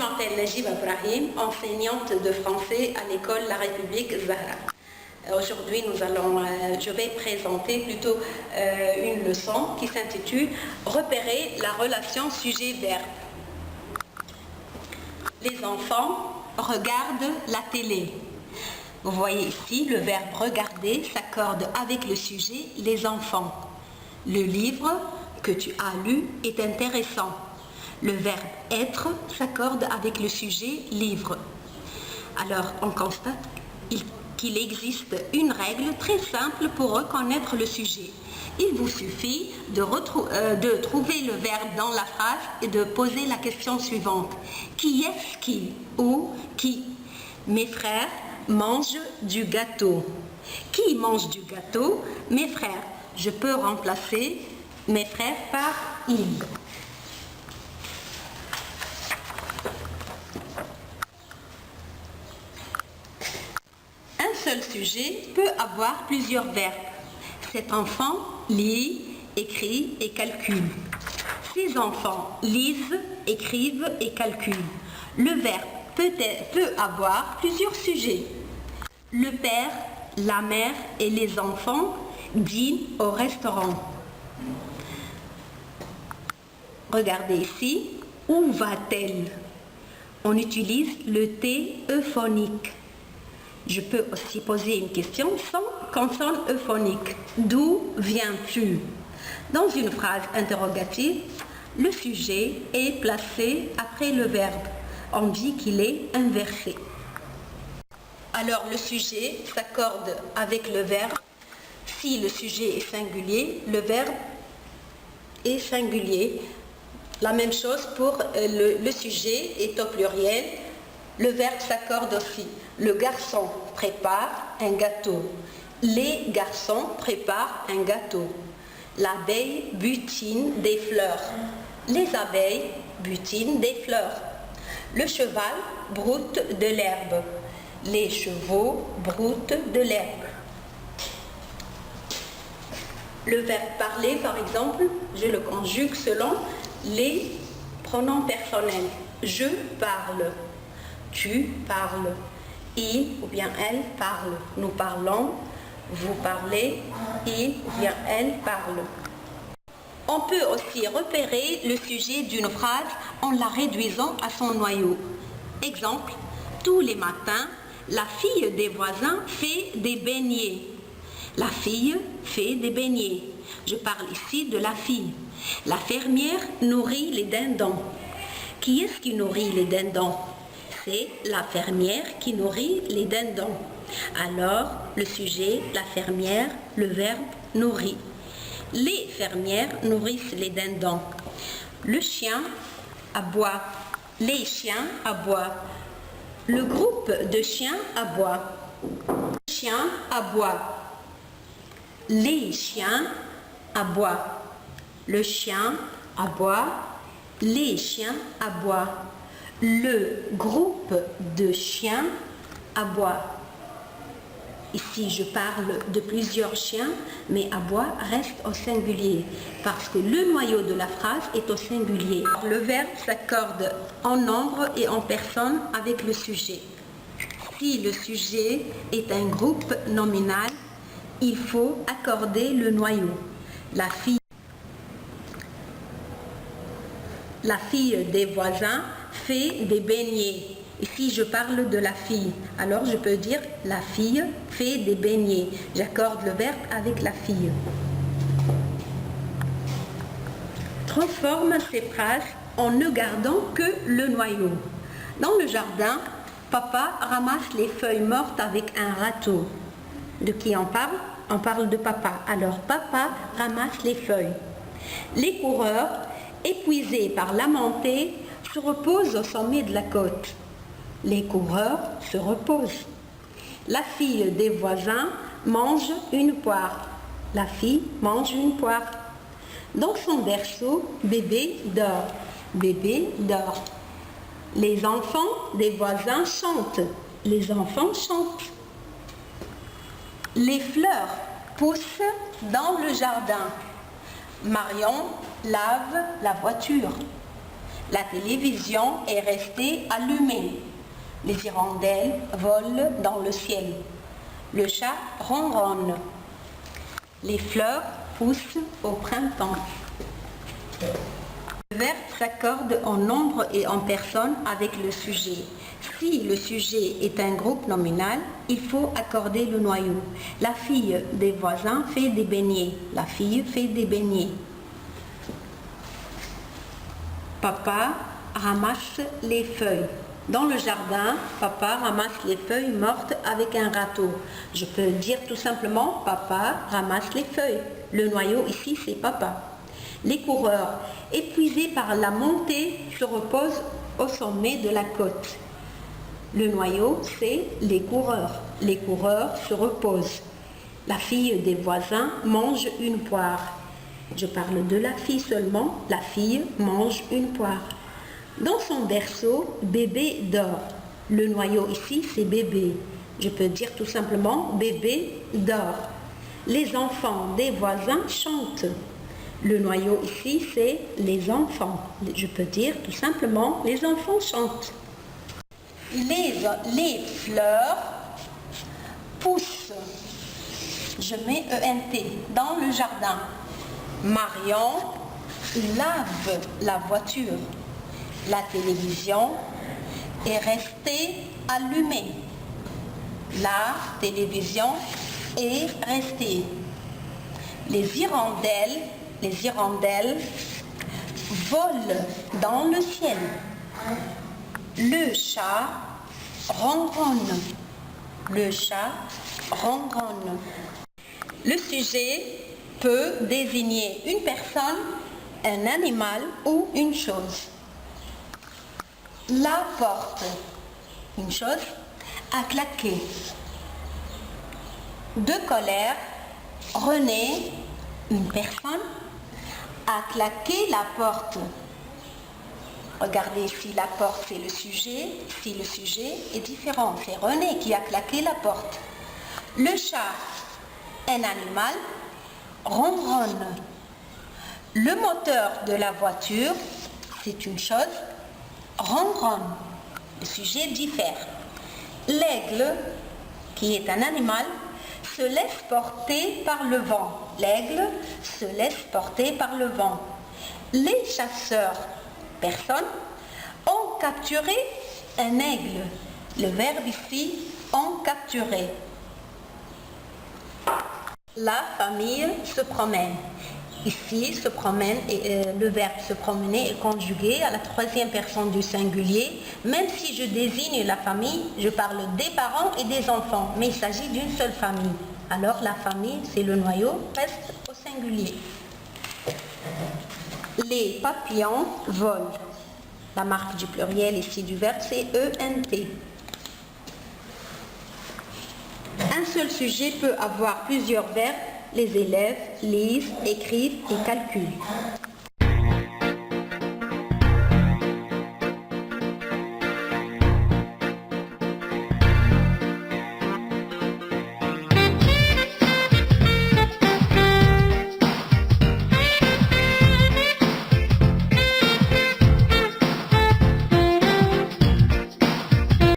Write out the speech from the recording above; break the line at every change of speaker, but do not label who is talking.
m'appelle Najib Ibrahim, enseignante de français à l'école La République Zahra. Aujourd'hui, je vais présenter plutôt une leçon qui s'intitule « Repérer la relation sujet-verbe ». Les enfants regardent la télé. Vous voyez ici, le verbe « regarder » s'accorde avec le sujet « les enfants ». Le livre que tu as lu est intéressant. Le verbe « être » s'accorde avec le sujet « livre ». Alors, on constate qu'il existe une règle très simple pour reconnaître le sujet. Il vous suffit de trouver le verbe dans la phrase et de poser la question suivante. Qui est-ce qui ou qui? Mes frères mangent du gâteau. Qui mange du gâteau? Mes frères. Je peux remplacer mes frères par ils. Un seul sujet peut avoir plusieurs verbes. Cet enfant lit, écrit et calcule. Ces enfants lisent, écrivent et calculent. Le verbe peut avoir plusieurs sujets. Le père, la mère et les enfants dînent au restaurant. Regardez ici, où va-t-elle? On utilise le T euphonique. Je peux aussi poser une question sans consonne euphonique. D'où viens-tu? Dans une phrase interrogative, le sujet est placé après le verbe. On dit qu'il est inversé. Alors le sujet s'accorde avec le verbe. Si le sujet est singulier, le verbe est singulier. La même chose pour le sujet est au pluriel. Le verbe s'accorde aussi. Le garçon prépare un gâteau. Les garçons préparent un gâteau. L'abeille butine des fleurs. Les abeilles butinent des fleurs. Le cheval broute de l'herbe. Les chevaux broutent de l'herbe. Le verbe parler, par exemple, je le conjugue selon les pronoms personnels. Je parle. Tu parles. Il ou bien elle parle. Nous parlons. Vous parlez. Il ou bien elle parle. On peut aussi repérer le sujet d'une phrase en la réduisant à son noyau. Exemple, tous les matins, la fille des voisins fait des beignets. La fille fait des beignets. Je parle ici de la fille. La fermière nourrit les dindons. Qui est-ce qui nourrit les dindons? C'est la fermière qui nourrit les dindons. Alors, le sujet, la fermière, le verbe nourrit. Les fermières nourrissent les dindons. Le chien aboie. Les chiens aboient. Le groupe de chiens aboie. Le chien aboie. Les chiens aboient. Le chien aboie. Les chiens aboient. Le groupe de chiens aboie. Ici, je parle de plusieurs chiens, mais aboie reste au singulier, parce que le noyau de la phrase est au singulier. Le verbe s'accorde en nombre et en personne avec le sujet. Si le sujet est un groupe nominal, il faut accorder le noyau. La fille des voisins fait des beignets. Ici, je parle de la fille. Alors, je peux dire la fille fait des beignets. J'accorde le verbe avec la fille. Transforme ces phrases en ne gardant que le noyau. Dans le jardin, papa ramasse les feuilles mortes avec un râteau. De qui on parle? On parle de papa. Alors, papa ramasse les feuilles. Les coureurs, épuisés par la montée, se reposent au sommet de la côte. Les coureurs se reposent. La fille des voisins mange une poire. La fille mange une poire. Dans son berceau, bébé dort. Bébé dort. Les enfants des voisins chantent. Les enfants chantent. Les fleurs poussent dans le jardin. Marion lave la voiture. La télévision est restée allumée. Les hirondelles volent dans le ciel. Le chat ronronne. Les fleurs poussent au printemps. Le verbe s'accorde en nombre et en personne avec le sujet. Si le sujet est un groupe nominal, il faut accorder le noyau. La fille des voisins fait des beignets. La fille fait des beignets. Papa ramasse les feuilles. Dans le jardin, papa ramasse les feuilles mortes avec un râteau. Je peux dire tout simplement, papa ramasse les feuilles. Le noyau ici, c'est papa. Les coureurs, épuisés par la montée, se reposent au sommet de la côte. Le noyau, c'est les coureurs. Les coureurs se reposent. La fille des voisins mange une poire. Je parle de la fille seulement. La fille mange une poire. Dans son berceau, bébé dort. Le noyau ici, c'est bébé. Je peux dire tout simplement, bébé dort. Les enfants des voisins chantent. Le noyau ici, c'est les enfants. Je peux dire tout simplement, les enfants chantent. Les fleurs poussent. Je mets ENT dans le jardin. Marion lave la voiture. La télévision est restée allumée. La télévision est restée. Les hirondelles volent dans le ciel. Le chat ronronne. Le chat ronronne. Le sujet peut désigner une personne, un animal ou une chose. La porte, une chose, a claqué. De colère, René, une personne, a claqué la porte. Regardez si la porte c'est le sujet, si le sujet est différent. C'est René qui a claqué la porte. Le chat, un animal, ronronne. Le moteur de la voiture, c'est une chose, ronronne. Le sujet diffère. L'aigle, qui est un animal, se laisse porter par le vent. L'aigle se laisse porter par le vent. Les chasseurs, personnes, ont capturé un aigle. Le verbe ici, ont capturé. La famille se promène. Ici, se promène, le verbe se promener est conjugué à la troisième personne du singulier. Même si je désigne la famille, je parle des parents et des enfants, mais il s'agit d'une seule famille. Alors la famille, c'est le noyau, reste au singulier. Les papillons volent. La marque du pluriel ici du verbe, c'est ENT. Un seul sujet peut avoir plusieurs verbes. Les élèves lisent, écrivent et calculent.